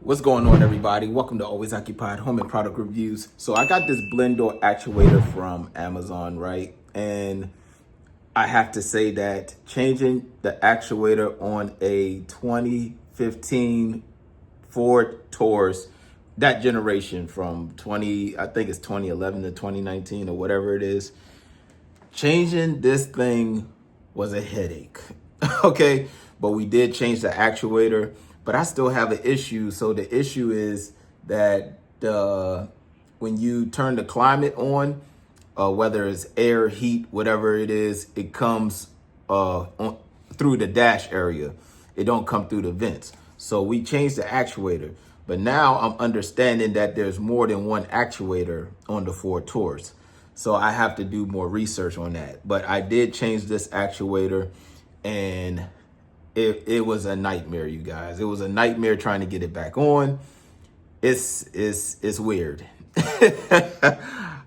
What's going on, everybody? Welcome to Always Occupied Home and Product Reviews. So I got this blend door actuator from Amazon, right? And I have to say that changing the actuator on a 2015 Ford Taurus, that generation from I think it's 2011 to 2019 or whatever it is, changing this thing was a headache. Okay, but we did change the actuator, but I still have an issue. So the issue is that when you turn the climate on, whether it's air, heat, whatever it is, it comes through the dash area. It don't come through the vents. So we changed the actuator, but now I'm understanding that there's more than one actuator on the Ford Taurus. So I have to do more research on that. But I did change this actuator, and it was a nightmare, you guys. It was a nightmare trying to get it back on. It's weird.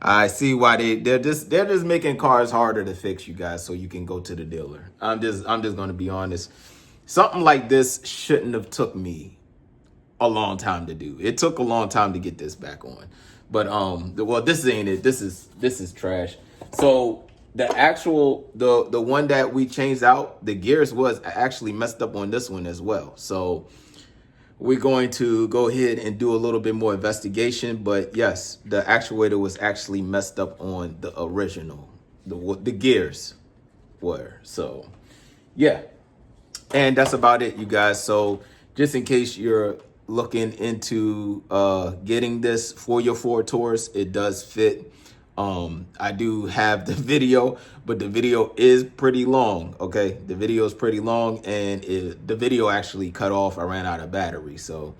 I see why they're just making cars harder to fix, you guys, so you can go to the dealer. I'm just gonna be honest. Something like this shouldn't have took me a long time to do. It took a long time to get this back on. But well, this ain't it. This is trash. So the one that we changed out, the gears was actually messed up on this one as well. So we're going to go ahead and do a little bit more investigation. But yes, the actuator was actually messed up on the original. The gears were. So yeah. And that's about it, you guys. So just in case you're looking into getting this for your Ford Taurus, it does fit. I do have the video, but the video is pretty long. Okay, the video is pretty long, and the video actually cut off. I ran out of battery, so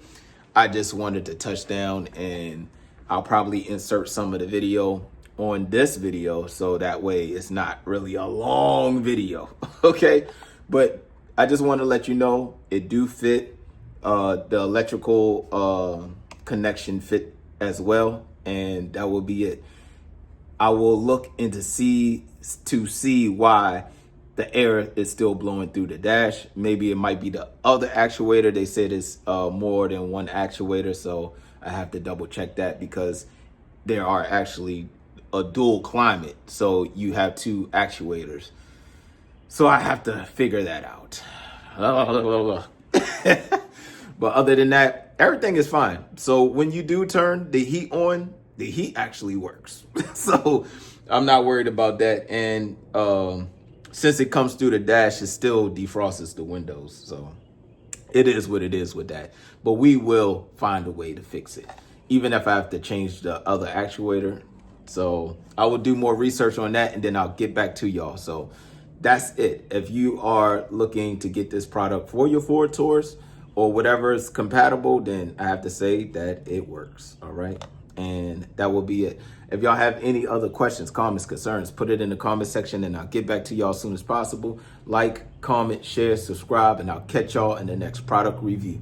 I just wanted to touch down, and I'll probably insert some of the video on this video, so that way it's not really a long video. Okay, but I just want to let you know it do fit. The electrical connection fit as well, and that will be it. I will look into see why the air is still blowing through the dash. Maybe it might be the other actuator. They said it's more than one actuator, so I have to double check that, because there are actually a dual climate, so you have two actuators. So I have to figure that out. But other than that, everything is fine. So when you do turn the heat on, the heat actually works. So I'm not worried about that. And since it comes through the dash, it still defrosts the windows. So it is what it is with that. But we will find a way to fix it, even if I have to change the other actuator. So I will do more research on that, and then I'll get back to y'all. So that's it. If you are looking to get this product for your Ford Taurus or whatever is compatible, then I have to say that it works. All right. And that will be it. If y'all have any other questions, comments, concerns, put it in the comment section, and I'll get back to y'all as soon as possible. Like, comment, share, subscribe, and I'll catch y'all in the next product review.